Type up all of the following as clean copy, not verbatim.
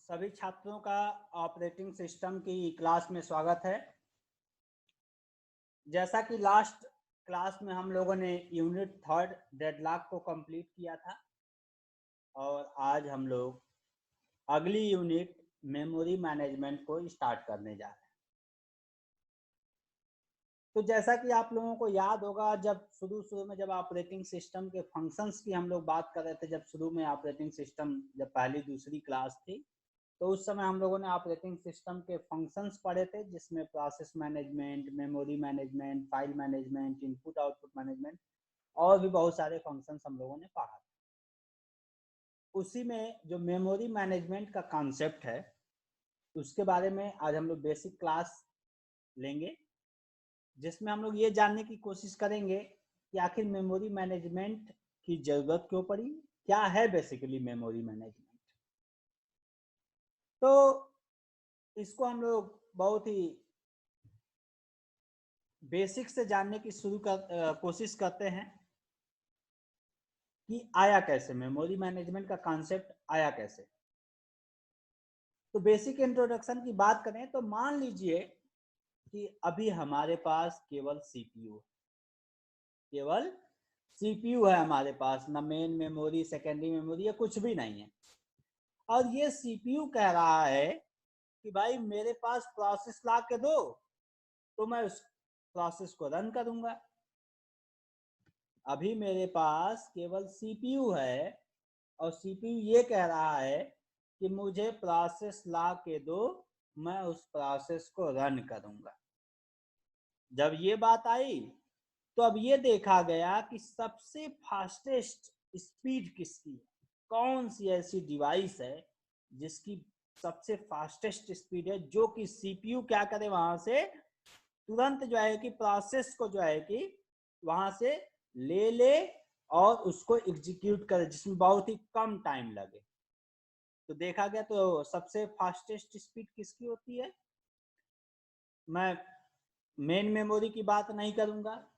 सभी छात्रों का ऑपरेटिंग सिस्टम की क्लास में स्वागत है। जैसा कि लास्ट क्लास में हम लोगों ने यूनिट थर्ड डेडलॉक को कंप्लीट किया था और आज हम लोग अगली यूनिट मेमोरी मैनेजमेंट को स्टार्ट करने जा रहे हैं। तो जैसा कि आप लोगों को याद होगा, जब शुरू में जब ऑपरेटिंग सिस्टम के फंक्शंस की हम लोग बात कर रहे थे, जब शुरू में ऑपरेटिंग सिस्टम जब पहली दूसरी क्लास थी, तो उस समय हम लोगों ने ऑपरेटिंग सिस्टम के फंक्शंस पढ़े थे, जिसमें process management, memory management, file management, input output management और भी बहुत सारे फंक्शंस हम लोगों ने पढ़ा। उसी में जो मेमोरी मैनेजमेंट का कॉन्सेप्ट है उसके बारे में आज हम लोग बेसिक क्लास लेंगे, जिसमें हम लोग ये जानने की कोशिश करेंगे कि आखिर मेमोरी मैनेजमेंट की जरूरत क्यों पड़ी, क्या है बेसिकली मेमोरी मैनेजमेंट। तो इसको हम लोग बहुत ही बेसिक से जानने की कोशिश करते हैं कि आया कैसे, मेमोरी मैनेजमेंट का कॉन्सेप्ट आया कैसे। तो बेसिक इंट्रोडक्शन की बात करें तो मान लीजिए कि अभी हमारे पास केवल सीपीयू है हमारे पास, ना मेन मेमोरी, सेकेंडरी मेमोरी या कुछ भी नहीं है। और ये सीपीयू कह रहा है कि भाई मेरे पास प्रोसेस ला के दो तो मैं उस प्रोसेस को रन करूंगा। अभी मेरे पास केवल सीपीयू है और सीपीयू ये कह रहा है कि मुझे प्रोसेस ला के दो, मैं उस प्रोसेस को रन करूंगा। जब ये बात आई तो अब ये देखा गया कि सबसे फास्टेस्ट स्पीड किसकी है, कौन सी ऐसी डिवाइस है जिसकी सबसे फास्टेस्ट स्पीड है, जो कि सीपीयू क्या करे, वहां से तुरंत जो है कि प्रोसेस को जो है कि वहां से ले और उसको एग्जीक्यूट करे, जिसमें बहुत ही कम टाइम लगे। तो देखा गया तो सबसे फास्टेस्ट स्पीड किसकी होती है। मैं मेन मेमोरी की बात नहीं करूंगा,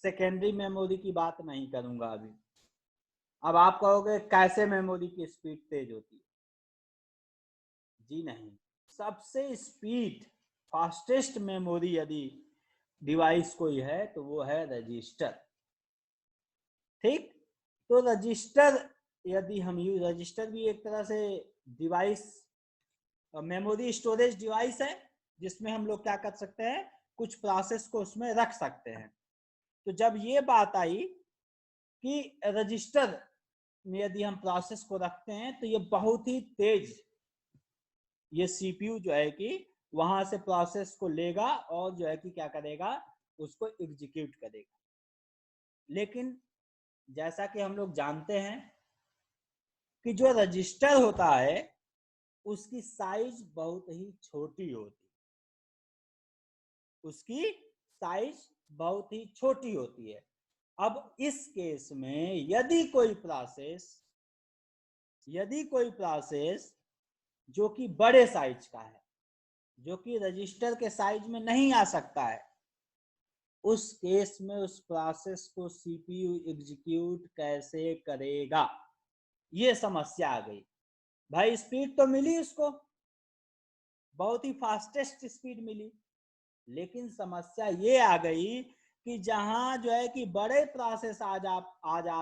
सेकेंडरी मेमोरी की बात नहीं करूंगा अभी। अब आप कहोगे कैसे मेमोरी की स्पीड तेज होती है? जी नहीं, सबसे स्पीड फास्टेस्ट मेमोरी यदि डिवाइस कोई है तो वो है रजिस्टर। ठीक, तो रजिस्टर यदि हम रजिस्टर भी एक तरह से डिवाइस, मेमोरी स्टोरेज डिवाइस है, जिसमें हम लोग क्या कर सकते हैं, कुछ प्रोसेस को उसमें रख सकते हैं। तो जब ये बात आई कि रजिस्टर में यदि हम प्रोसेस को रखते हैं तो ये बहुत ही तेज, ये सीपीयू जो है कि वहां से प्रोसेस को लेगा और जो है कि क्या करेगा, उसको एग्जीक्यूट करेगा। लेकिन जैसा कि हम लोग जानते हैं कि जो रजिस्टर होता है उसकी साइज बहुत ही छोटी होती है, उसकी साइज बहुत ही छोटी होती है। अब इस केस में यदि कोई प्रोसेस जो कि बड़े साइज का है, जो कि रजिस्टर के साइज में नहीं आ सकता है, उस केस में उस प्रोसेस को सीपीयू एग्जीक्यूट कैसे करेगा, ये समस्या आ गई। भाई स्पीड तो मिली उसको, बहुत ही फास्टेस्ट स्पीड मिली, लेकिन समस्या ये आ गई कि जहां जो है कि बड़े प्रोसेस आ जा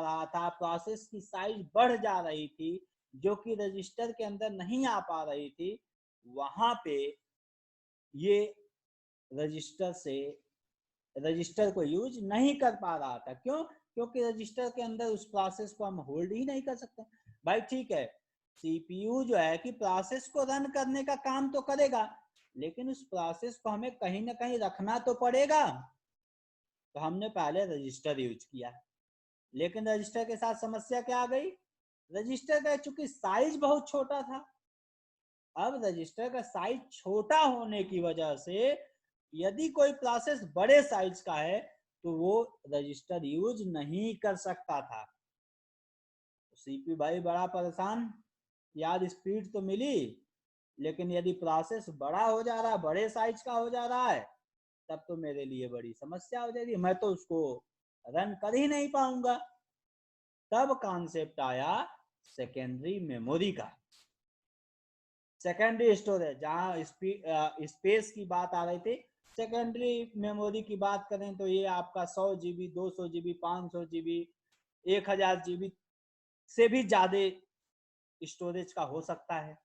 रहा था, प्रोसेस की साइज बढ़ जा रही थी, जो कि रजिस्टर के अंदर नहीं आ पा रही थी, वहां पे ये रजिस्टर को यूज नहीं कर पा रहा था। क्यों? क्योंकि रजिस्टर के अंदर उस प्रोसेस को हम होल्ड ही नहीं कर सकते। भाई ठीक है, सीपीयू जो है कि प्रोसेस को रन करने का काम तो करेगा, लेकिन उस प्रोसेस को हमें कहीं ना कहीं रखना तो पड़ेगा। तो हमने पहले रजिस्टर यूज किया, लेकिन रजिस्टर के साथ समस्या क्या आ गई, रजिस्टर का चूंकि साइज बहुत छोटा था। अब रजिस्टर का साइज छोटा होने की वजह से यदि कोई प्रोसेस बड़े साइज का है तो वो रजिस्टर यूज नहीं कर सकता था। सीपीयू भाई बड़ा परेशान, यार स्पीड तो मिली, लेकिन यदि प्रोसेस बड़ा हो जा रहा है, बड़े साइज का हो जा रहा है, तब तो मेरे लिए बड़ी समस्या हो जाएगी, मैं तो उसको रन कर ही नहीं पाऊंगा। तब कॉन्सेप्ट आया सेकेंडरी मेमोरी का। सेकेंडरी स्टोरेज, जहाँ स्पेस की बात आ रही थी, सेकेंडरी मेमोरी की बात करें तो ये आपका 100 GB, 200 GB, 500 GB, 1000 GB से भी ज्यादा स्टोरेज का हो सकता है।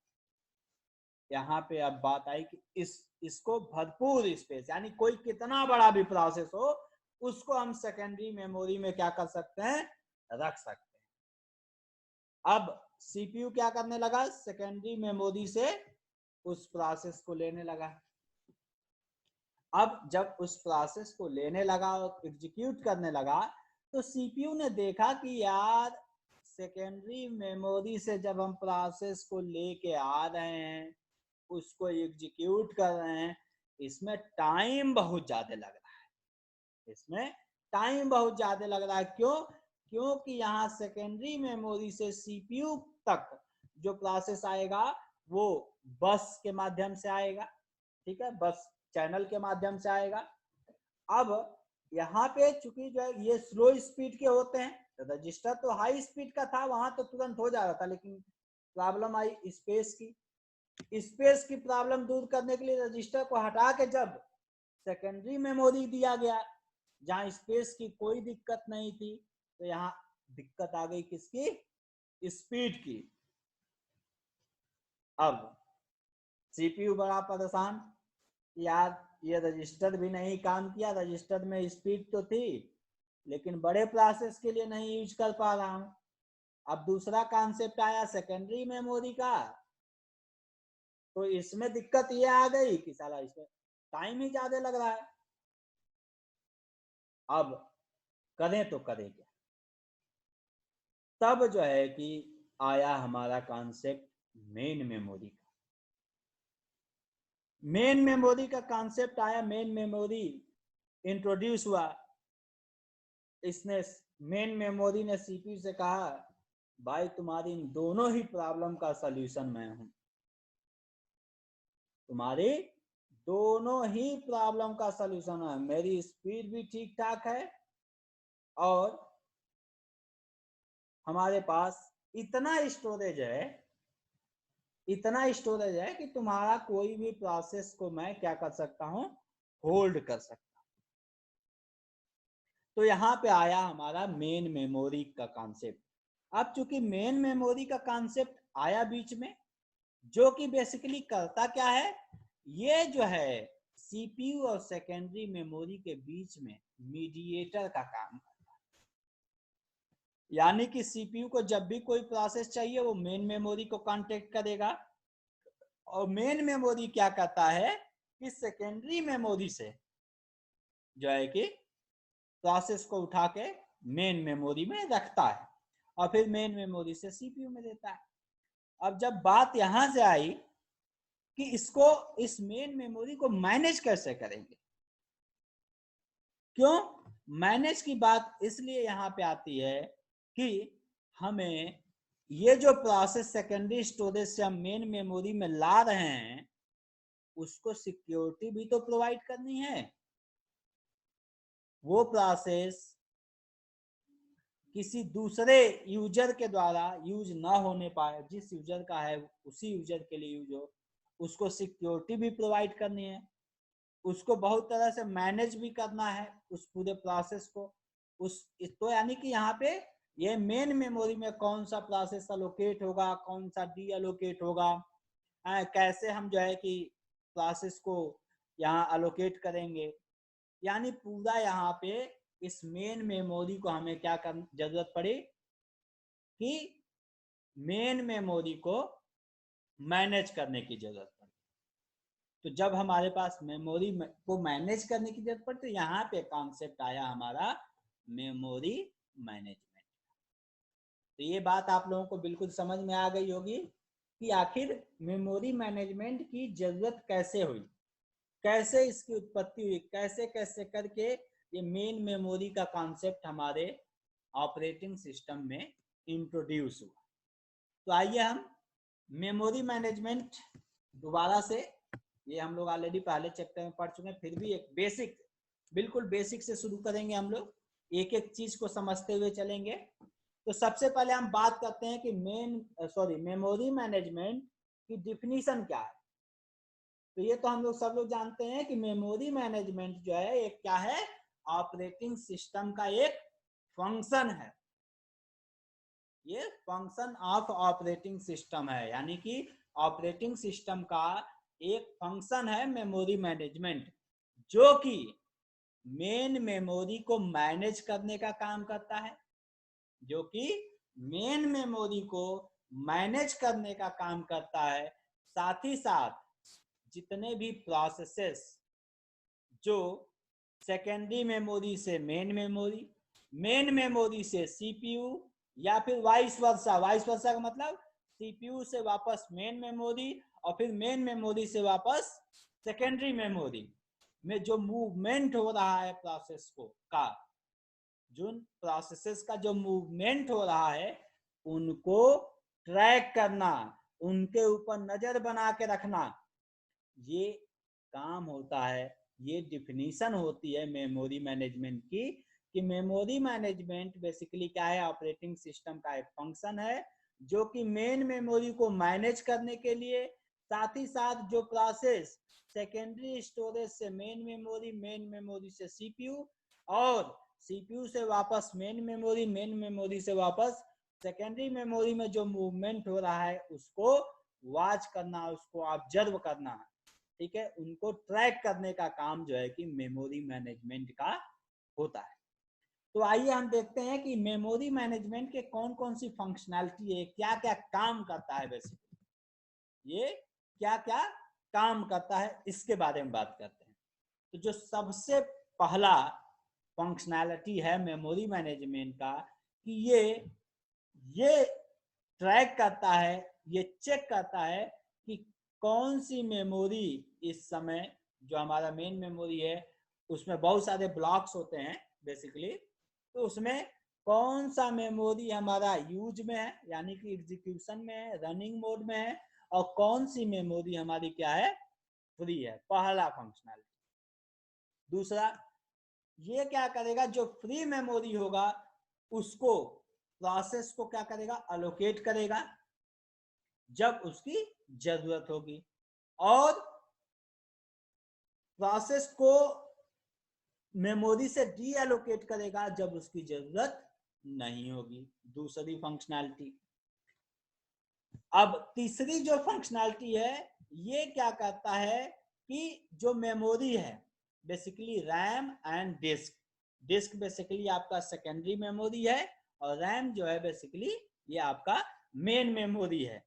यहाँ पे अब बात आई कि इसको भरपूर स्पेस, यानी कोई कितना बड़ा भी प्रोसेस हो उसको हम सेकेंडरी मेमोरी में क्या कर सकते हैं, रख सकते हैं। अब सीपीयू क्या करने लगा, सेकेंडरी मेमोरी से उस प्रोसेस को लेने लगा। अब जब उस प्रोसेस को लेने लगा और एग्जीक्यूट करने लगा, तो सीपीयू ने देखा कि यार सेकेंडरी मेमोरी से जब हम प्रोसेस को लेके आ रहे हैं, उसको एग्जीक्यूट कर रहे हैं, इसमें टाइम बहुत ज्यादा लग रहा है, इसमें टाइम बहुत ज्यादा लग रहा है। क्यों? क्योंकि यहाँ सेकेंडरी मेमोरी से सीपीयू तक जो प्रोसेस आएगा वो बस के माध्यम से आएगा, ठीक है, बस चैनल के माध्यम से आएगा। अब यहाँ पे चूंकि जो है ये स्लो स्पीड के होते हैं, तो रजिस्टर तो हाई स्पीड का था, वहां तो तुरंत हो जा रहा था, लेकिन प्रॉब्लम आई स्पेस की। स्पेस की प्रॉब्लम दूर करने के लिए रजिस्टर को हटा के जब सेकेंडरी मेमोरी दिया गया, जहां स्पेस की कोई दिक्कत नहीं थी, तो यहाँ दिक्कत आ गई किसकी, स्पीड की। अब सीपीयू बड़ा परेशान, यार ये रजिस्टर भी नहीं काम किया, रजिस्टर में स्पीड तो थी लेकिन बड़े प्रोसेस के लिए नहीं यूज कर पा रहा हूं। अब दूसरा कॉन्सेप्ट आया सेकेंडरी मेमोरी का, तो इसमें दिक्कत ये आ गई कि साला इसमें टाइम ही ज्यादा लग रहा है। अब करें तो करें क्या? तब जो है कि आया हमारा कॉन्सेप्ट मेन मेमोरी का। मेन मेमोरी का कॉन्सेप्ट आया, मेन मेमोरी इंट्रोड्यूस हुआ। इसने मेन मेमोरी ने सीपीयू से कहा, भाई तुम्हारी इन दोनों ही प्रॉब्लम का सलूशन मैं हूं, तुम्हारी दोनों ही प्रॉब्लम का सलूशन है। मेरी स्पीड भी ठीक ठाक है और हमारे पास इतना स्टोरेज है, इतना स्टोरेज है कि तुम्हारा कोई भी प्रोसेस को मैं क्या कर सकता हूं, होल्ड कर सकता हूं। तो यहाँ पे आया हमारा मेन मेमोरी का कॉन्सेप्ट। अब चूंकि मेन मेमोरी का कॉन्सेप्ट आया बीच में, जो कि बेसिकली करता क्या है, ये जो है सीपीयू और सेकेंडरी मेमोरी के बीच में मीडिएटर का काम करता है। यानी कि सीपीयू को जब भी कोई प्रोसेस चाहिए वो मेन मेमोरी को कांटेक्ट करेगा, और मेन मेमोरी क्या करता है कि सेकेंडरी मेमोरी से जो है कि प्रोसेस को उठा के मेन मेमोरी में रखता है और फिर मेन मेमोरी से सीपीयू में देता है। अब जब बात यहां से आई कि इसको, इस मेन मेमोरी को मैनेज कैसे करेंगे, क्यों मैनेज की बात इसलिए यहां पे आती है कि हमें ये जो प्रोसेस सेकेंडरी स्टोरेज से हम मेन मेमोरी में ला रहे हैं, उसको सिक्योरिटी भी तो प्रोवाइड करनी है। वो प्रोसेस किसी दूसरे यूजर के द्वारा यूज ना होने पाए, जिस यूजर का है उसी यूजर के लिए यूज हो, उसको सिक्योरिटी भी प्रोवाइड करनी है, उसको बहुत तरह से मैनेज भी करना है उस पूरे प्रोसेस को। उस तो यानी कि यहाँ पे ये मेन मेमोरी में कौन सा प्रोसेस अलोकेट होगा, कौन सा डी अलोकेट होगा, कैसे हम जो है कि प्रोसेस को यहाँ अलोकेट करेंगे, यानी पूरा यहाँ पे इस मेन मेमोरी को हमें क्या कर जरूरत पड़ी कि मेन मेमोरी को मैनेज करने की जरूरत पड़ी। तो जब हमारे पास मेमोरी को मैनेज करने की जरूरत पड़ी, तो यहाँ पे कॉन्सेप्ट आया हमारा मेमोरी मैनेजमेंट। तो ये बात आप लोगों को बिल्कुल समझ में आ गई होगी कि आखिर मेमोरी मैनेजमेंट की जरूरत कैसे हुई, कैसे इसकी उत्पत्ति हुई, कैसे कैसे करके ये मेन मेमोरी का कॉन्सेप्ट हमारे ऑपरेटिंग सिस्टम में इंट्रोड्यूस हुआ। तो आइए हम मेमोरी मैनेजमेंट दोबारा से, ये हम लोग ऑलरेडी पहले चैप्टर में पढ़ चुके हैं, फिर भी एक बेसिक, बिल्कुल बेसिक से शुरू करेंगे हम लोग, एक एक चीज को समझते हुए चलेंगे। तो सबसे पहले हम बात करते हैं कि मेमोरी मैनेजमेंट की डिफिनीशन क्या है। तो ये तो हम लोग सब लोग जानते हैं कि मेमोरी मैनेजमेंट जो है एक क्या है, ऑपरेटिंग सिस्टम का एक फंक्शन है। ये फंक्शन ऑफ ऑपरेटिंग सिस्टम है, यानी कि ऑपरेटिंग सिस्टम का एक फंक्शन है मेमोरी मैनेजमेंट, जो कि मेन मेमोरी को मैनेज करने का काम करता है, जो कि मेन मेमोरी को मैनेज करने का काम करता है। साथ ही साथ जितने भी प्रोसेसेस जो सेकेंडरी मेमोरी से मेन मेमोरी से सीपीयू, या फिर वाइस वर्सा का मतलब सीपीयू से वापस मेन मेमोरी और फिर मेन मेमोरी से वापस सेकेंडरी मेमोरी में जो मूवमेंट हो रहा है प्रोसेस को का, जो प्रोसेसेस का जो मूवमेंट हो रहा है उनको ट्रैक करना, उनके ऊपर नजर बना के रखना, ये काम होता है। ये डिफिनीशन होती है मेमोरी मैनेजमेंट की, कि मेमोरी मैनेजमेंट बेसिकली क्या है, ऑपरेटिंग सिस्टम का एक फंक्शन है जो कि मेन मेमोरी को मैनेज करने के लिए, साथ ही साथ जो प्रोसेस सेकेंडरी स्टोरेज से मेन मेमोरी से सीपीयू, और सीपीयू से वापस मेन मेमोरी से वापस सेकेंडरी मेमोरी में जो मूवमेंट हो रहा है उसको वॉच करना, उसको ऑब्जर्व करना, ठीक है, उनको ट्रैक करने का काम जो है कि मेमोरी मैनेजमेंट का होता है। तो आइए हम देखते हैं कि मेमोरी मैनेजमेंट के कौन कौन सी फंक्शनैलिटी है, क्या क्या काम करता है, बेसिकली ये क्या क्या काम करता है, इसके बारे में बात करते हैं। तो जो सबसे पहला फंक्शनैलिटी है मेमोरी मैनेजमेंट का, कि ये ट्रैक करता है, ये चेक करता है कि कौन सी मेमोरी इस समय, जो हमारा मेन मेमोरी है उसमें बहुत सारे ब्लॉक्स होते हैं बेसिकली, तो उसमें कौन सा मेमोरी हमारा यूज में है, यानी कि एग्जीक्यूशन में है, रनिंग मोड में है, और कौन सी मेमोरी हमारी क्या है, फ्री है। पहला फंक्शनैलिटी। दूसरा, ये क्या करेगा, जो फ्री मेमोरी होगा उसको प्रोसेस को क्या करेगा, अलोकेट करेगा जब उसकी जरूरत होगी, और प्रोसेस को मेमोरी से डी एलोकेट करेगा जब उसकी जरूरत नहीं होगी। दूसरी फंक्शनैलिटी। अब तीसरी जो फंक्शनैलिटी है, ये क्या करता है कि जो मेमोरी है basically RAM and disk basically आपका सेकेंडरी मेमोरी है, और रैम जो है बेसिकली ये आपका मेन मेमोरी है।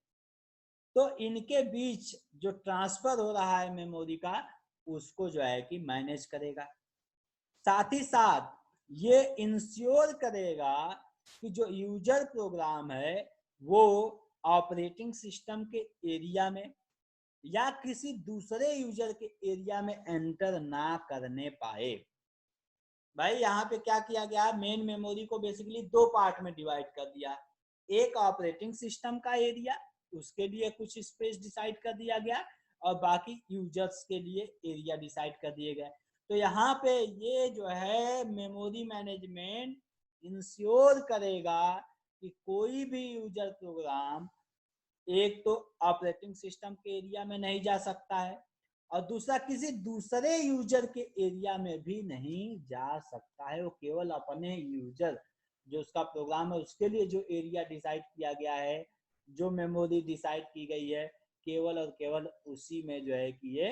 तो इनके बीच जो ट्रांसफर हो रहा है मेमोरी का, उसको जो है कि मैनेज करेगा। साथ ही साथ ये इंश्योर करेगा कि जो यूजर प्रोग्राम है वो ऑपरेटिंग सिस्टम के एरिया में या किसी दूसरे यूजर के एरिया में एंटर ना करने पाए। भाई यहाँ पे क्या किया गया, मेन मेमोरी को बेसिकली दो पार्ट में डिवाइड कर दिया। एक ऑपरेटिंग सिस्टम का एरिया, उसके लिए कुछ स्पेस डिसाइड कर दिया गया, और बाकी यूजर्स के लिए एरिया डिसाइड कर दिए गए। तो यहाँ पे ये जो है मेमोरी मैनेजमेंट इंश्योर करेगा कि कोई भी यूजर प्रोग्राम एक तो ऑपरेटिंग सिस्टम के एरिया में नहीं जा सकता है, और दूसरा किसी दूसरे यूजर के एरिया में भी नहीं जा सकता है। वो केवल अपने यूजर जो उसका प्रोग्राम है उसके लिए जो एरिया डिसाइड किया गया है, जो मेमोरी डिसाइड की गई है, केवल और केवल उसी में जो है कि ये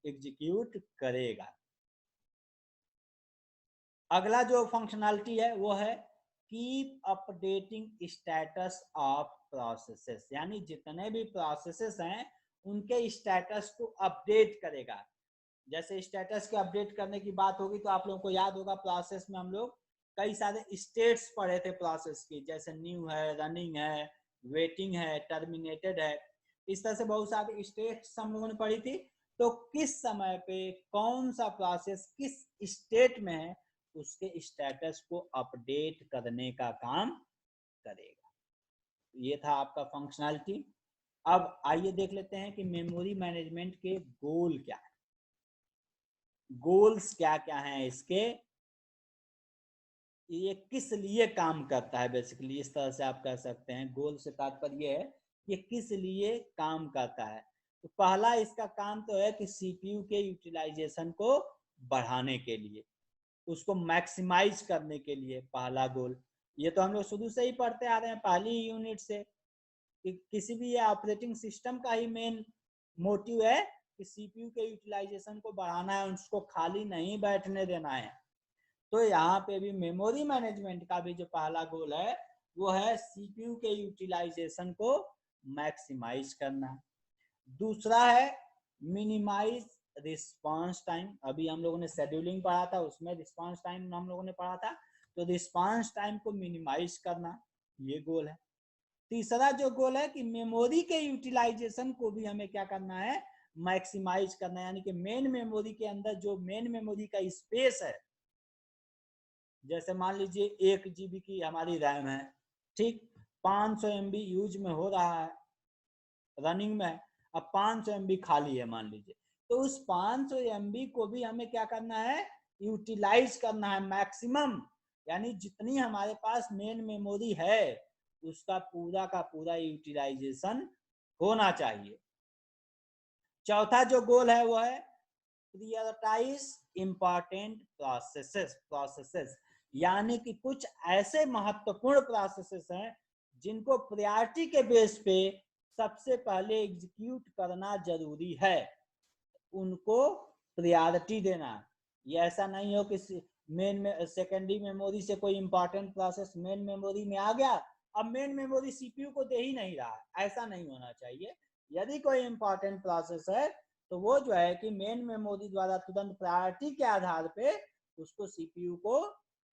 एग्जीक्यूट करेगा। अगला जो फंक्शनैलिटी है वो है keep updating status of processes, यानी जितने भी प्रोसेसेस हैं उनके स्टेटस को अपडेट करेगा। जैसे स्टेटस के अपडेट करने की बात होगी तो आप लोगों को याद होगा प्रोसेस में हम लोग कई सारे स्टेट्स पढ़े थे प्रोसेस की, जैसे न्यू है, रनिंग है, वेटिंग है, टर्मिनेटेड है, इस तरह से बहुत सारे स्टेट्स हम लोगों ने पढ़ी थी। तो किस समय पे कौन सा प्रोसेस किस स्टेट में है उसके स्टेटस को अपडेट करने का काम करेगा। ये था आपका फंक्शनैलिटी। अब आइए देख लेते हैं कि मेमोरी मैनेजमेंट के गोल क्या है, गोल्स क्या क्या हैं इसके, ये किस लिए काम करता है बेसिकली, इस तरह से आप कह सकते हैं। गोल से तात्पर्य है ये किस लिए काम करता है। तो पहला इसका काम तो है कि सीपीयू के यूटिलाइजेशन को बढ़ाने के लिए, उसको मैक्सिमाइज करने के लिए पहला गोल। ये तो हम लोग शुरू से ही पढ़ते आ रहे हैं, पहली यूनिट से, कि किसी भी ऑपरेटिंग सिस्टम का ही मेन मोटिव है कि सीपीयू के यूटिलाइजेशन को बढ़ाना है, उसको खाली नहीं बैठने देना है। तो यहाँ पे भी मेमोरी मैनेजमेंट का भी जो पहला गोल है वो है सीपीयू के यूटिलाइजेशन को मैक्सिमाइज करना। दूसरा है मिनिमाइज रिस्पांस टाइम। अभी हम लोगों ने शेड्यूलिंग पढ़ा था, उसमें रिस्पांस टाइम हम लोगों ने पढ़ा था, तो रिस्पांस टाइम को मिनिमाइज करना, ये गोल है। तीसरा जो गोल है कि मेमोरी के यूटिलाइजेशन को भी हमें क्या करना है, मैक्सिमाइज करना है। यानी कि मेन मेमोरी के अंदर जो मेन मेमोरी का स्पेस है, जैसे मान लीजिए 1 GB की हमारी रैम है, ठीक, 500 MB यूज में हो रहा है, रनिंग में है, अब 500 MB खाली है मान लीजिए, तो उस 500 MB को भी हमें क्या करना है, यूटिलाइज करना है मैक्सिमम। यानी जितनी हमारे पास मेन मेमोरी है उसका पूरा का पूरा यूटिलाइजेशन होना चाहिए। चौथा जो गोल है वो है प्रायोरिटाइज इंपॉर्टेंट प्रोसेसेस, यानी कि कुछ ऐसे महत्वपूर्ण प्रोसेसेस हैं जिनको प्रायोरिटी के बेस पे सबसे पहले एग्जीक्यूट करना जरूरी है, उनको प्रायोरिटी देना। ये ऐसा नहीं हो कि मेन में सेकेंडरी मेमोरी से कोई इंपॉर्टेंट प्रोसेस मेन मेमोरी में आ गया, अब मेन मेमोरी सीपीयू को दे ही नहीं रहा, ऐसा नहीं होना चाहिए। यदि कोई इंपॉर्टेंट प्रोसेस है तो वो जो है कि मेन मेमोरी द्वारा तुरंत प्रायोरिटी के आधार पे उसको सीपीयू को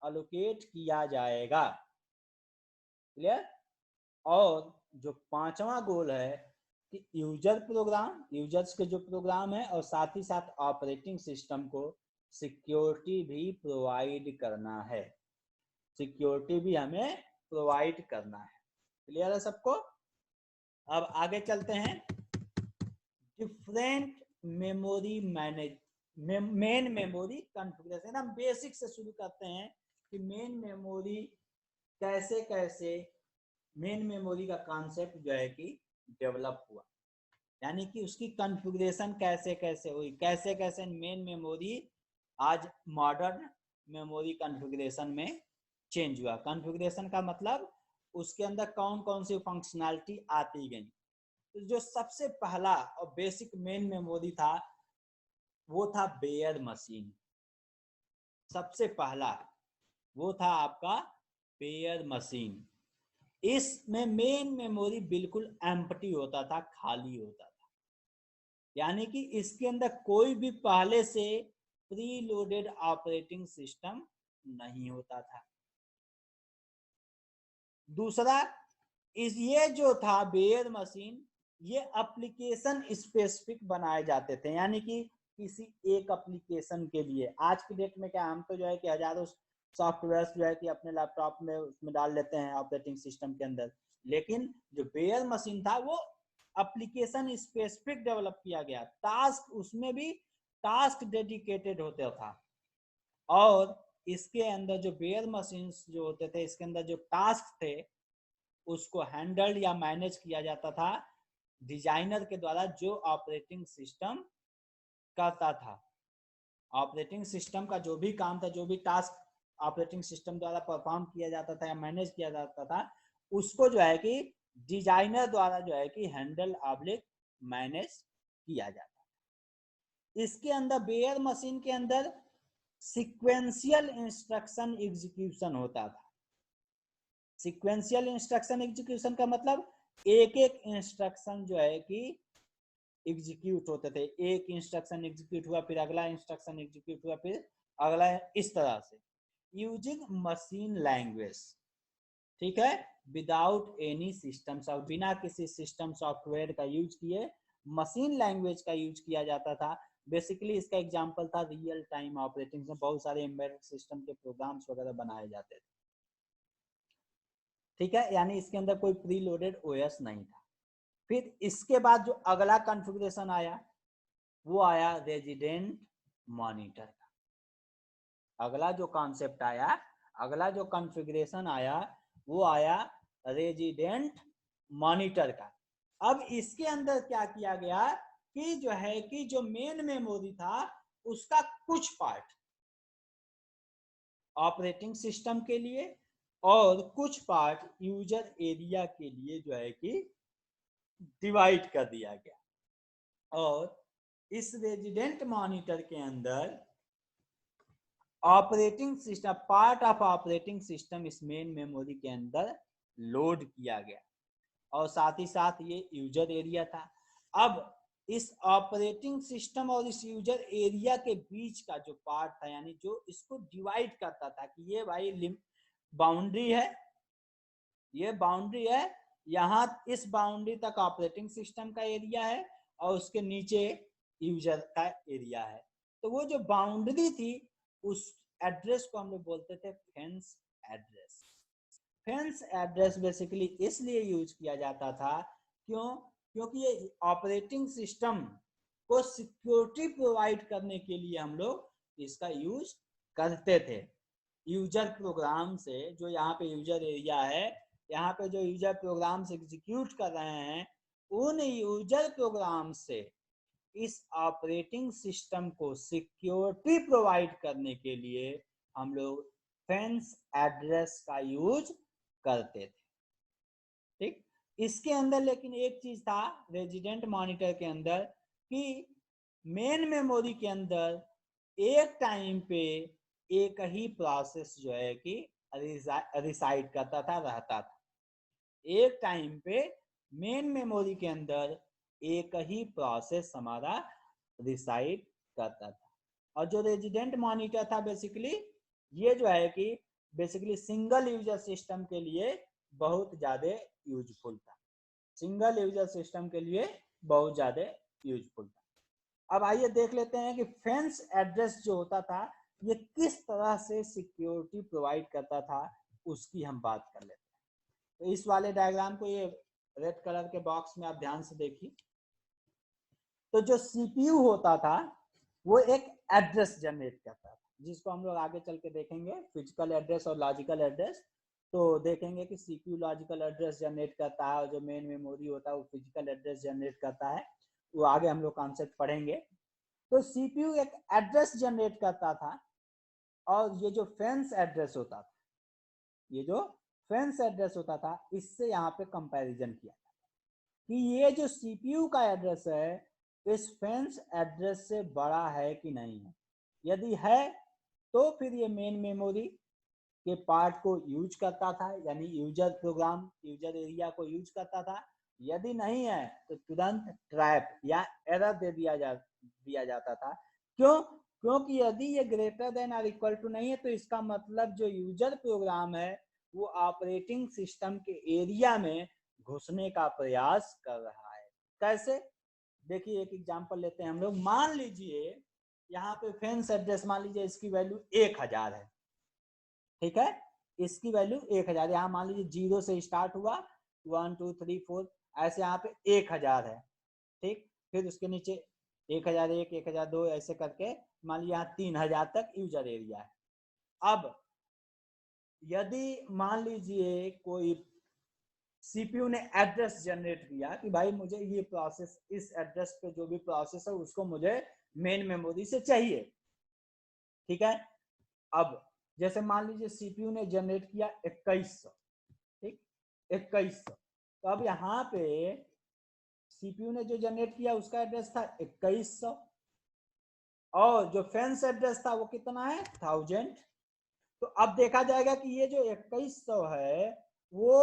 अलोकेट किया जाएगा। क्लियर। और जो पांचवा गोल है कि यूजर प्रोग्राम, यूजर्स के जो प्रोग्राम है, और साथ ही साथ ऑपरेटिंग सिस्टम को सिक्योरिटी भी प्रोवाइड करना है, सिक्योरिटी भी हमें प्रोवाइड करना है। क्लियर है सबको। अब आगे चलते हैं, different memory manage main memory configuration. हम बेसिक से शुरू करते हैं कि मेन मेमोरी कैसे कैसे, मेन मेमोरी का कॉन्सेप्ट जो है कि डेवलप हुआ, यानी कि उसकी कॉन्फ़िगरेशन कैसे कैसे हुई, कैसे कैसे मेन मेमोरी आज मॉडर्न मेमोरी कॉन्फ़िगरेशन में चेंज हुआ। कॉन्फ़िगरेशन का मतलब उसके अंदर कौन कौन सी फंक्शनैलिटी आती गई। तो जो सबसे पहला और बेसिक मेन मेमोरी था वो था बेयर मशीन। सबसे पहला वो था आपका बेयर मशीन। इसमें मेन मेमोरी बिल्कुल एम्प्टी होता था, खाली होता था, यानी कि इसके अंदर कोई भी पहले से प्री लोडेड ऑपरेटिंग सिस्टम नहीं होता था। दूसरा, ये जो था बेयर मशीन, ये एप्लीकेशन स्पेसिफिक बनाए जाते थे, यानी कि किसी एक एप्लीकेशन के लिए। आज की डेट में क्या, हम तो जो है कि हजारों सॉफ्टवेयर जो है कि अपने लैपटॉप में उसमें डाल लेते हैं ऑपरेटिंग सिस्टम के अंदर, लेकिन जो बेयर मशीन था वो एप्लीकेशन स्पेसिफिक डेवलप किया गया, टास्क उसमें भी टास्क डेडिकेटेड होता था। और इसके अंदर जो बेयर मशीन जो होते थे, इसके अंदर जो टास्क थे उसको हैंडल या मैनेज किया जाता था डिजाइनर के द्वारा, जो ऑपरेटिंग सिस्टम करता था। ऑपरेटिंग सिस्टम का जो भी काम था, जो भी टास्क ऑपरेटिंग सिस्टम द्वारा परफॉर्म किया जाता था या मैनेज किया जाता था, उसको जो है कि डिजाइनर द्वारा जो है कि हैंडल ऑब्लिक मैनेज किया जाता था। इसके अंदर बेयर मशीन के अंदर सीक्वेंशियल इंस्ट्रक्शन एग्जीक्यूशन होता था। सीक्वेंशियल इंस्ट्रक्शन एग्जीक्यूशन का मतलब एक एक इंस्ट्रक्शन जो है कि एग्जीक्यूट होते थे, एक इंस्ट्रक्शन एग्जीक्यूट हुआ फिर अगला इंस्ट्रक्शन एग्जीक्यूट हुआ फिर अगला, इस तरह से यूजिंग मशीन लैंग्वेज, ठीक है, विदाउट एनी सिस्टम, बिना किसी सिस्टम सॉफ्टवेयर का यूज किए मशीन लैंग्वेज का यूज किया जाता था। बेसिकली इसका एग्जांपल था रियल टाइम ऑपरेटिंग में बहुत सारे एम्बेडेड सिस्टम के प्रोग्राम्स वगैरह बनाए जाते थे, ठीक है, यानी इसके अंदर कोई प्री लोडेड ओएस नहीं था। फिर इसके बाद जो अगला कॉन्फ़िगरेशन आया वो आया रेजिडेंट मॉनिटर का। अगला जो कॉन्सेप्ट आया, अगला जो कॉन्फ़िगरेशन आया वो आया रेजिडेंट मॉनिटर का। अब इसके अंदर क्या किया गया कि जो है कि जो मेन मेमोरी था उसका कुछ पार्ट ऑपरेटिंग सिस्टम के लिए और कुछ पार्ट यूजर एरिया के लिए जो है कि डिवाइड कर दिया गया। और इस रेजिडेंट मॉनिटर के अंदर operating system, part of operating system इस मेन मेमोरी के अंदर लोड किया गया और साथ ही साथ ये यूजर एरिया था। अब इस ऑपरेटिंग सिस्टम और इस यूजर एरिया के बीच का जो पार्ट था, यानी जो इसको डिवाइड करता था कि ये भाई बाउंड्री है, ये बाउंड्री है, यहाँ इस बाउंड्री तक ऑपरेटिंग सिस्टम का एरिया है और उसके नीचे यूजर का एरिया है। तो वो जो बाउंड्री थी उस एड्रेस को हम लोग बोलते थे fence address. Fence address basically इसलिए यूज किया जाता था क्योंकि ये ऑपरेटिंग सिस्टम को सिक्योरिटी प्रोवाइड करने के लिए हम लोग इसका यूज करते थे। यूजर प्रोग्राम से, जो यहाँ पे यूजर एरिया है, यहाँ पे जो यूजर प्रोग्राम से एग्जीक्यूट कर रहे हैं, उन यूजर प्रोग्राम से इस ऑपरेटिंग सिस्टम को सिक्योरिटी प्रोवाइड करने के लिए हम लोग फेंस एड्रेस का यूज करते थे। ठीक, इसके अंदर लेकिन एक चीज था रेजिडेंट मॉनिटर के अंदर कि मेन मेमोरी के अंदर एक टाइम पे एक ही प्रोसेस जो है कि रिसाइड करता था, रहता था। एक टाइम पे मेन मेमोरी के अंदर एक ही प्रोसेस हमारा रिसाइड करता था। और जो रेजिडेंट मॉनिटर था बेसिकली ये जो है कि बेसिकली सिंगल यूजर सिस्टम के लिए बहुत ज्यादा यूजफुल था, सिंगल यूजर सिस्टम के लिए बहुत ज्यादा यूजफुल था। अब आइए देख लेते हैं कि फेंस एड्रेस जो होता था ये किस तरह से सिक्योरिटी प्रोवाइड करता था, उसकी हम बात कर लेते हैं। तो इस वाले डायग्राम को, ये रेड कलर के बॉक्स में आप ध्यान से देखिए। तो जो सीपीयू होता था वो एक एड्रेस जनरेट करता था, जिसको हम लोग आगे चल के देखेंगे, फिजिकल एड्रेस और लॉजिकल एड्रेस। तो देखेंगे कि सीपीयू लॉजिकल एड्रेस जनरेट करता है और जो मेन मेमोरी होता है वो फिजिकल एड्रेस जनरेट करता है। वो आगे हम लोग कॉन्सेप्ट पढ़ेंगे। तो सीपीयू एक एड्रेस जनरेट करता था और ये जो फेंस एड्रेस होता था, ये जो फेंस एड्रेस होता था, इससे यहाँ पे कंपैरिजन किया कि ये जो सीपीयू का एड्रेस है इस फेंस एड्रेस से बड़ा है कि नहीं है। यदि है तो फिर ये मेन मेमोरी के पार्ट को यूज करता था, यानी यूजर प्रोग्राम यूजर एरिया को यूज करता था। यदि नहीं है तो तुरंत ट्रैप या एरर दे दिया जाता था। क्यों? क्योंकि यदि ये ग्रेटर देन और इक्वल टू नहीं है तो इसका मतलब जो यूजर प्रोग्राम है वो ऑपरेटिंग सिस्टम के एरिया में घुसने का प्रयास कर रहा है। कैसे? देखिए एक एग्जांपल लेते हैं हम लोग। मान लीजिए यहाँ पे फेंस एड्रेस, मान लीजिए इसकी वैल्यू 1000 है, ठीक है, इसकी वैल्यू 1000। यहाँ मान लीजिए 0 से स्टार्ट हुआ, 1 2 3 4 ऐसे यहाँ पे 1000 है, ठीक। फिर उसके नीचे 1001 1002 ऐसे करके मान लीजिए यहाँ 3000 तक यूजर एरिया है। अब यदि मान लीजिए कोई सीपीयू ने एड्रेस जनरेट किया कि भाई मुझे ये प्रोसेस, इस एड्रेस पे जो भी प्रोसेस है उसको मुझे मेन मेमोरी से चाहिए, ठीक है। अब जैसे मान लीजिए सीपीयू ने जनरेट किया 2100, ठीक, 2100। तो अब यहाँ पे सीपीयू ने जो जनरेट किया उसका एड्रेस था 2100 और जो फेंस एड्रेस था वो कितना है 1000। तो अब देखा जाएगा कि ये जो 2100 है वो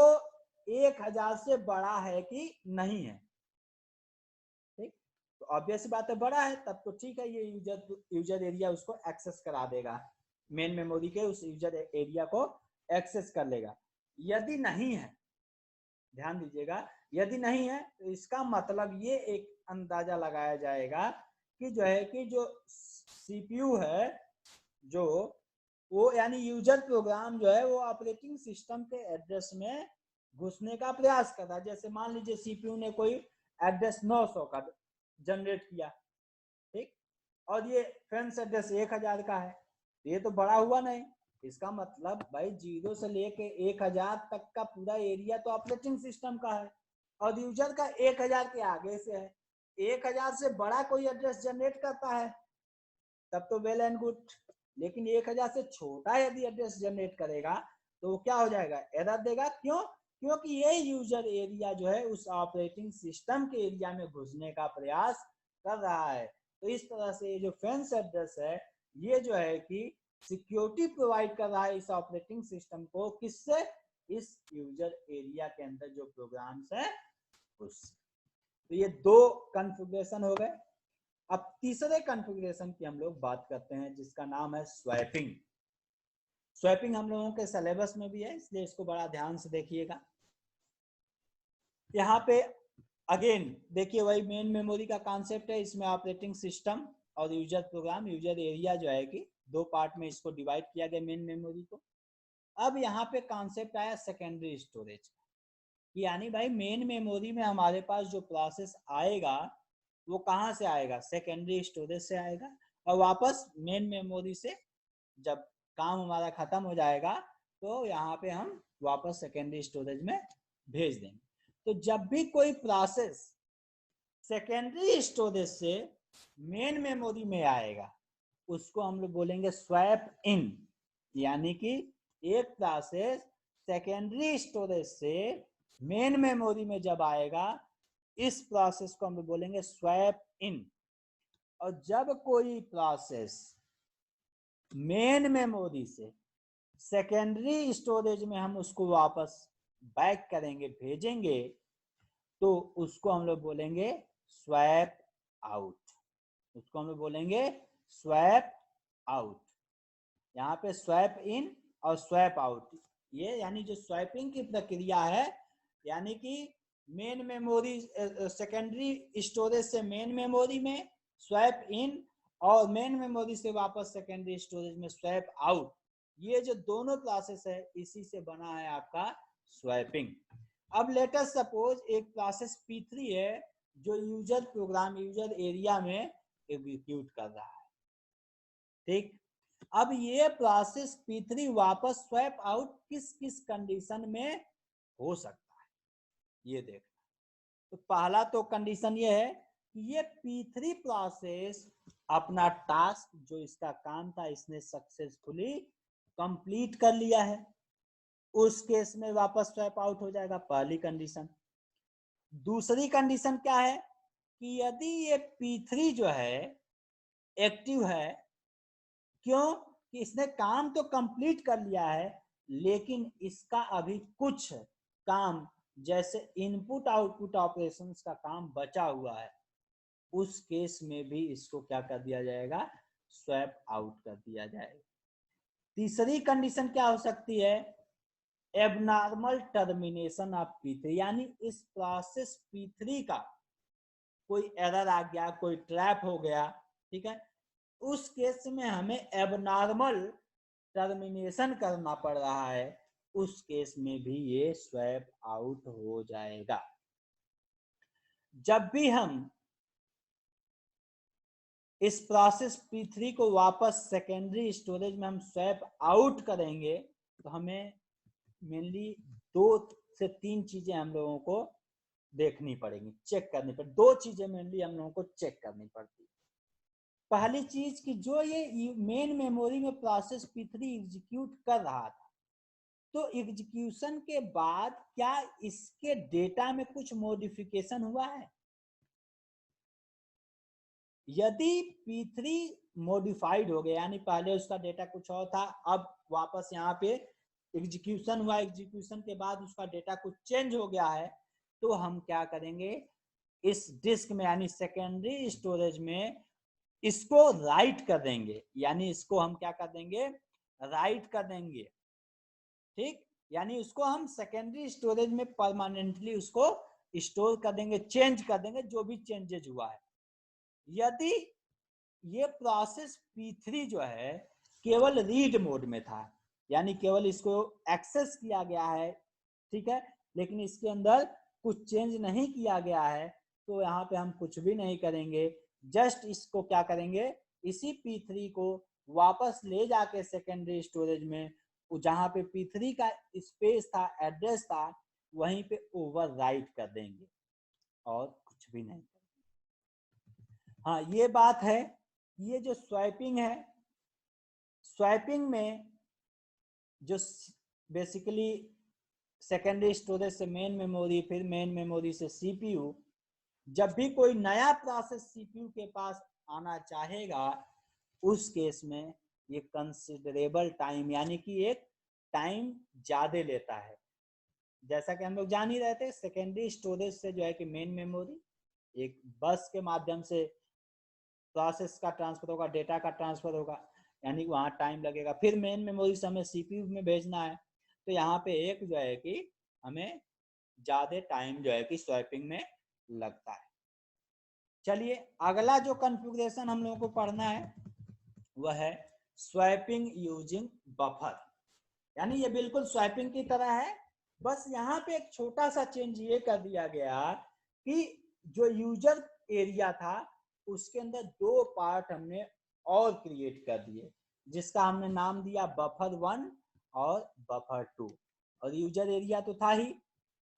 1000 से बड़ा है कि नहीं है, ठीक। तो ऑब्वियस बात है बड़ा है, तब तो ठीक है, ये यूजर एरिया उसको एक्सेस करा देगा, मेन मेमोरी के उस यूजर एरिया को एक्सेस कर लेगा। यदि नहीं है, ध्यान दीजिएगा, यदि नहीं है तो इसका मतलब ये एक अंदाजा लगाया जाएगा कि जो है कि जो सीपीयू है जो वो यानी यूजर प्रोग्राम जो है वो ऑपरेटिंग सिस्टम के एड्रेस में घुसने का प्रयास कर रहा है। जैसे मान लीजिए सीपीयू ने कोई एड्रेस 900 का जनरेट किया, ठीक, और ये फेंस एड्रेस 1000 का है, ये तो बड़ा हुआ नहीं। इसका मतलब भाई 0 से लेके 1000 तक का पूरा एरिया तो ऑपरेटिंग सिस्टम का है और यूजर का 1000 के आगे से है, 1000 से बड़ा कोई एड्रेस जनरेट करता है तब तो वेल एंड गुड, लेकिन 1000 से छोटा यदि एड्रेस जनरेट करेगा तो वो क्या हो जाएगा, एरर देगा। क्यों? क्योंकि ये यूजर एरिया जो है उस ऑपरेटिंग सिस्टम के एरिया में घुसने का प्रयास कर रहा है। तो इस तरह से ये जो फेंस एड्रेस है ये जो है कि सिक्योरिटी प्रोवाइड कर रहा है इस ऑपरेटिंग सिस्टम को, किससे, इस यूजर एरिया के अंदर जो प्रोग्राम्स है उससे। तो ये दो कॉन्फ़िगरेशन हो गए। अब तीसरे कॉन्फ़िगरेशन की हम लोग बात करते हैं जिसका नाम है स्वैपिंग। स्वैपिंग हम लोगों के सिलेबस में भी है, इसलिए इसको बड़ा ध्यान से देखिएगा। यहाँ पे अगेन देखिए वही मेन मेमोरी का कॉन्सेप्ट है, इसमें ऑपरेटिंग सिस्टम और यूजर प्रोग्राम, यूजर एरिया जो है कि दो पार्ट में इसको डिवाइड किया गया मेन मेमोरी को। अब यहाँ पे कॉन्सेप्ट आया सेकेंडरी स्टोरेज, यानी भाई मेन मेमोरी में हमारे पास जो प्रोसेस आएगा वो कहाँ से आएगा, सेकेंडरी स्टोरेज से आएगा, और वापस मेन मेमोरी से जब काम हमारा खत्म हो जाएगा तो यहाँ पे हम वापस सेकेंडरी स्टोरेज में भेज देंगे। तो जब भी कोई प्रोसेस सेकेंडरी स्टोरेज से मेन मेमोरी में आएगा उसको हम लोग बोलेंगे स्वैप इन, यानी कि एक प्रोसेस सेकेंडरी स्टोरेज से मेन मेमोरी में जब आएगा इस प्रोसेस को हम लोग बोलेंगे स्वैप इन। और जब कोई प्रोसेस मेन मेमोरी से सेकेंडरी स्टोरेज में हम उसको वापस बैक करेंगे, भेजेंगे, तो उसको हम लोग बोलेंगे स्वैप आउट, उसको हम लोग बोलेंगे स्वैप आउट। यहाँ पे स्वैप इन और स्वैप आउट, ये यानी जो स्वैपिंग की प्रक्रिया है, यानी कि मेन मेमोरी सेकेंडरी स्टोरेज से मेन मेमोरी में स्वैप इन और मेन मेमोरी से वापस सेकेंडरी स्टोरेज में स्वैप आउट, ये जो दोनों प्रोसेस है इसी से बना है आपका स्वैपिंग। अब लेटर सपोज एक प्रोसेस P3 है जो यूजर प्रोग्राम यूजर एरिया में एग्जीक्यूट कर रहा है, ठीक। अब ये प्रोसेस P3 वापस स्वैप आउट किस किस कंडीशन में हो सकता है ये देखना। तो पहला तो कंडीशन ये है कि ये P3 प्रोसेस अपना टास्क जो इसका काम था इसने सक्सेसफुली कंप्लीट कर लिया है, उस केस में वापस स्वैप आउट हो जाएगा, पहली कंडीशन। दूसरी कंडीशन क्या है कि यदि ये P3 जो है एक्टिव है, क्यों कि इसने काम तो कंप्लीट कर लिया है लेकिन इसका अभी कुछ काम जैसे इनपुट आउटपुट ऑपरेशंस का काम बचा हुआ है, उस केस में भी इसको क्या कर दिया जाएगा, स्वैप आउट कर दिया जाएगा। तीसरी कंडीशन क्या हो सकती है, एबनॉर्मल टर्मिनेशन ऑफ P3, यानी इस प्रोसेस P3 का कोई एरर आ गया, कोई ट्रैप हो गया, ठीक है, उस केस में हमें एबनॉर्मल टर्मिनेशन करना पड़ रहा है, उस केस में भी ये स्वैप आउट हो जाएगा। जब भी हम इस प्रोसेस P3 को वापस सेकेंडरी स्टोरेज में हम स्वैप आउट करेंगे तो हमें मेनली 2 से 3 चीजें हम लोगों को देखनी पड़ेंगी, चेक करनी पड़ेगी। 2 चीजें मेनली हम लोगों को चेक करनी पड़ती है। पहली चीज कि जो ये मेन मेमोरी में प्रोसेस P3 एग्जीक्यूट कर रहा था, तो एग्जीक्यूशन के बाद क्या इसके डेटा में कुछ मॉडिफिकेशन हुआ है? यदि P3 मॉडिफाइड हो गया, यानी पहले उसका डेटा कुछ और था, अब वापस यहाँ पे एग्जीक्यूशन हुआ, एग्जीक्यूशन के बाद उसका डेटा कुछ चेंज हो गया है, तो हम क्या करेंगे, इस डिस्क में यानी सेकेंडरी स्टोरेज में इसको राइट कर देंगे, यानी इसको हम क्या कर देंगे, राइट कर देंगे, ठीक। यानी उसको हम सेकेंडरी स्टोरेज में परमानेंटली उसको स्टोर कर देंगे, चेंज कर देंगे जो भी चेंजेज हुआ है। यदि ये प्रोसेस P3 जो है केवल रीड मोड में था, यानी केवल इसको एक्सेस किया गया है, ठीक है, लेकिन इसके अंदर कुछ चेंज नहीं किया गया है, तो यहाँ पे हम कुछ भी नहीं करेंगे, जस्ट इसको क्या करेंगे, इसी P3 को वापस ले जाके सेकेंडरी स्टोरेज में जहाँ पे P3 का स्पेस था, एड्रेस था, वहीं पे ओवरराइट कर देंगे और कुछ भी नहीं करेंगे। हाँ ये बात है, ये जो स्वैपिंग है, स्वैपिंग में जो बेसिकली सेकेंडरी स्टोरेज से मेन मेमोरी, फिर मेन मेमोरी से सीपीयू, जब भी कोई नया प्रोसेस सीपीयू के पास आना चाहेगा उस केस में ये कंसिडरेबल टाइम यानी कि एक टाइम ज्यादा लेता है। जैसा कि हम लोग जान ही रहे थे, सेकेंडरी स्टोरेज से जो है कि मेन मेमोरी एक बस के माध्यम से प्रोसेस का ट्रांसफर होगा, डेटा का ट्रांसफर होगा, यानी वहाँ टाइम लगेगा। फिर मेन मेमोरी से हमें सीपीयू में भेजना है, तो यहाँ पे एक जो है कि हमें ज्यादा टाइम जो है कि स्वैपिंग में लगता है। चलिए अगला जो कॉन्फ़िगरेशन हम लोगों को पढ़ना है वह है स्वैपिंग यूजिंग बफर। यानी ये बिल्कुल स्वैपिंग की तरह है, बस यहाँ पे एक छोटा सा चेंज ये कर दिया गया कि जो यूजर एरिया था उसके अंदर दो पार्ट हमने और क्रिएट कर दिए, जिसका हमने नाम दिया बफर 1 और बफर 2। और यूजर एरिया तो था ही,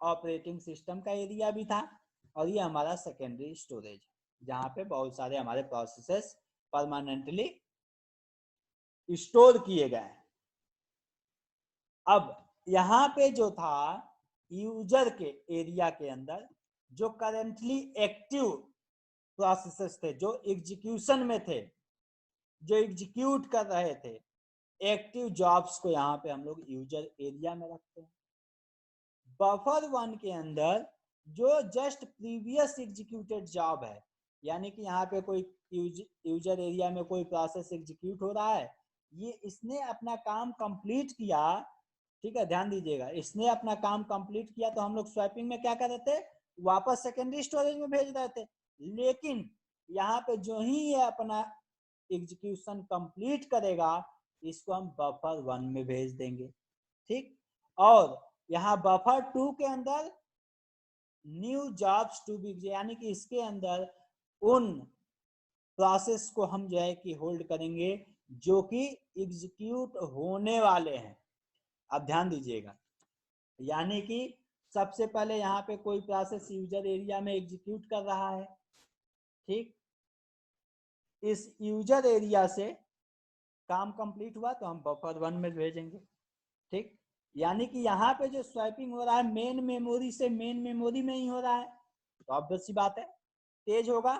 ऑपरेटिंग सिस्टम का एरिया भी था, और ये हमारा सेकेंडरी स्टोरेज जहाँ पे बहुत सारे हमारे प्रोसेसेस परमानेंटली स्टोर किए गए हैं। अब यहाँ पे जो था यूजर के एरिया के अंदर जो करेंटली एक्टिव प्रोसेसेस थे, जो एग्जीक्यूशन में थे, जो एग्जीक्यूट कर रहे थे, एक्टिव जॉब्स को यहाँ पे हम लोग यूजर एरिया में रखते हैं। बफर 1 के अंदर जो जस्ट प्रीवियस एग्जीक्यूटेड जॉब है, यानी कि यहाँ पे कोई यूजर एरिया में कोई प्रोसेस एग्जीक्यूट हो रहा है, ये इसने अपना काम कंप्लीट किया, ठीक है ध्यान दीजिएगा, इसने अपना काम कंप्लीट किया तो हम लोग स्वैपिंग में क्या कर रहे थे, वापस सेकेंडरी स्टोरेज में भेज रहे थे। लेकिन यहाँ पे जो ही ये अपना एग्जीक्यूशन कंप्लीट करेगा इसको हम बफर 1 में भेज देंगे, ठीक। और यहाँ बफर 2 के अंदर न्यू जॉब्स टू बी, यानी कि इसके अंदर उन प्रोसेस को हम जो है कि होल्ड करेंगे जो कि एग्जीक्यूट होने वाले हैं। अब ध्यान दीजिएगा, यानी कि सबसे पहले यहाँ पे कोई प्रोसेस यूजर एरिया में एग्जीक्यूट कर रहा है, ठीक। इस यूजर एरिया से काम कंप्लीट हुआ तो हम बफर 1 में भेजेंगे, ठीक। यानी कि यहाँ पे जो स्वैपिंग हो रहा है मेन मेमोरी से मेन मेमोरी में ही हो रहा है, तो ऑब्वियस सी बात है तेज होगा,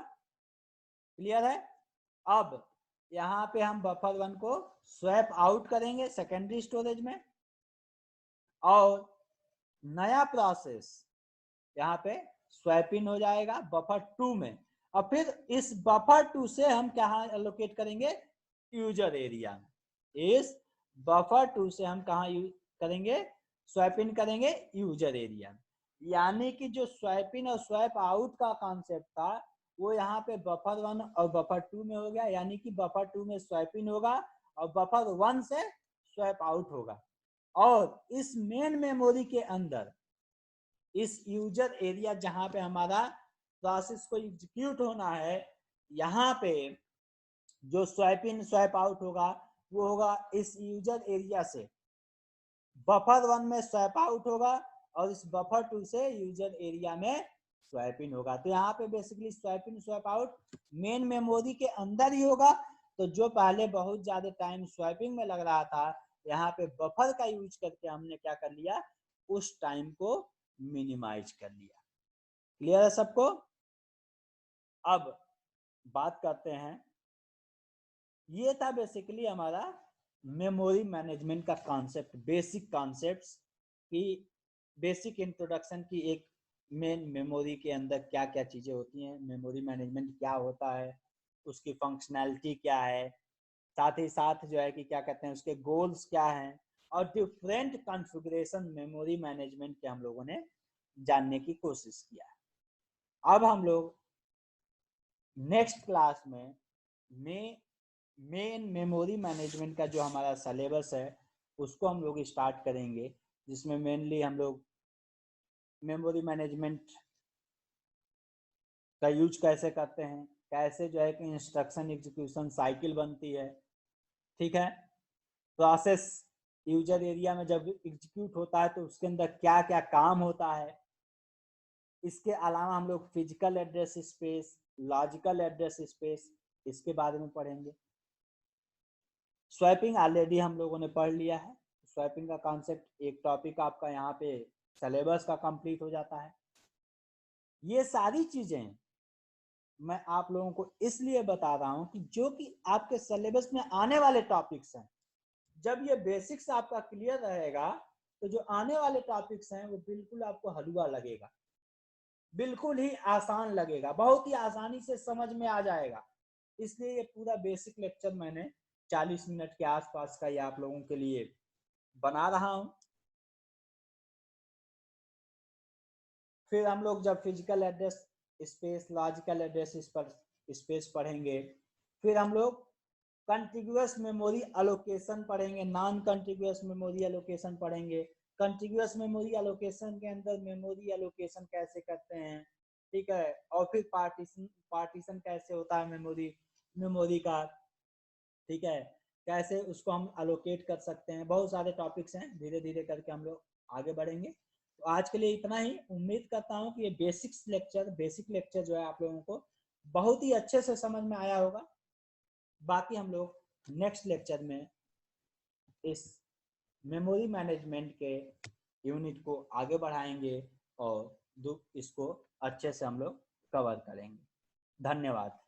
क्लियर है। अब यहाँ पे हम बफर 1 को स्वैप आउट करेंगे सेकेंडरी स्टोरेज में, और नया प्रोसेस यहाँ पे स्वैप इन हो जाएगा बफर 2 में, और फिर इस बफर 2 से हम क्या एलोकेट करेंगे, यूजर एरिया में। इस बफर 2 से हम कहा करेंगे, स्वैप इन करेंगे यूजर एरिया में। यानी कि जो स्वैप इन और स्वैप आउट का कॉन्सेप्ट था वो यहाँ पे बफर 1 और बफर 2 में हो गया, यानी कि बफर 2 में स्वैप इन होगा और बफर 1 से स्वैप आउट होगा। और इस मेन मेमोरी के अंदर इस यूजर एरिया जहां पे हमारा प्रोसेस को एग्जीक्यूट होना है, यहाँ पे जो स्वैप इन स्वैप आउट होगा वो होगा इस यूजर एरिया से बफर 1 में स्वैप आउट होगा और इस बफर 2 से यूजर एरिया में स्वैप इन होगा। तो यहाँ पे basically swap in swap out main memory के अंदर ही होगा। तो जो पहले बहुत ज्यादा टाइम स्वैपिंग में लग रहा था, यहाँ पे बफर का यूज करके हमने क्या कर लिया, उस टाइम को मिनिमाइज कर लिया। क्लियर है सबको। अब बात करते हैं, ये था बेसिकली हमारा मेमोरी मैनेजमेंट का कॉन्सेप्ट, बेसिक कॉन्सेप्ट्स की बेसिक इंट्रोडक्शन की एक मेन मेमोरी के अंदर क्या क्या चीजें होती हैं, मेमोरी मैनेजमेंट क्या होता है, उसकी फंक्शनैलिटी क्या है, साथ ही साथ जो है कि क्या कहते हैं उसके गोल्स क्या हैं, और डिफरेंट कॉन्फ़िगरेशन मेमोरी मैनेजमेंट के हम लोगों ने जानने की कोशिश किया है। अब हम लोग नेक्स्ट क्लास में मेन मेमोरी मैनेजमेंट का जो हमारा सिलेबस है उसको हम लोग स्टार्ट करेंगे, जिसमें मेनली हम लोग मेमोरी मैनेजमेंट का यूज कैसे करते हैं, कैसे जो है कि इंस्ट्रक्शन एग्जीक्यूशन साइकिल बनती है, ठीक है, प्रोसेस यूजर एरिया में जब एग्जीक्यूट होता है तो उसके अंदर क्या क्या काम होता है। इसके अलावा हम लोग physical address space, logical address space, इसके बारे में पढ़ेंगे। स्वैपिंग ऑलरेडी हम लोगों ने पढ़ लिया है। स्वैपिंग का कॉन्सेप्ट एक टॉपिक आपका यहाँ पे सिलेबस का कंप्लीट हो जाता है। ये सारी चीजें मैं आप लोगों को इसलिए बता रहा हूं कि जो कि आपके सिलेबस में आने वाले टॉपिक्स हैं, जब ये बेसिक्स आपका क्लियर रहेगा तो जो आने वाले टॉपिक्स हैं वो बिल्कुल आपको हलवा लगेगा, बिल्कुल ही आसान लगेगा, बहुत ही आसानी से समझ में आ जाएगा। इसलिए ये पूरा बेसिक लेक्चर मैंने 40 मिनट के आसपास का ये आप लोगों के लिए बना रहा हूं। फिर हम लोग जब physical address space, logical address space पढ़ेंगे, फिर हम लोग कंटिग्यूअस मेमोरी एलोकेशन पढ़ेंगे, नॉन कंटिग्यूअस मेमोरी एलोकेशन पढ़ेंगे। कंटिग्यूअस मेमोरी एलोकेशन के अंदर मेमोरी एलोकेशन कैसे करते हैं, ठीक है, और फिर पार्टीशन कैसे होता है मेमोरी का, ठीक है, कैसे उसको हम एलोकेट कर सकते हैं। बहुत सारे टॉपिक्स हैं, धीरे धीरे करके हम लोग आगे बढ़ेंगे। तो आज के लिए इतना ही। उम्मीद करता हूँ कि ये बेसिक लेक्चर जो है आप लोगों को बहुत ही अच्छे से समझ में आया होगा। बाकी हम लोग नेक्स्ट लेक्चर में इस मेमोरी मैनेजमेंट के यूनिट को आगे बढ़ाएंगे और इसको अच्छे से हम लोग कवर करेंगे। धन्यवाद।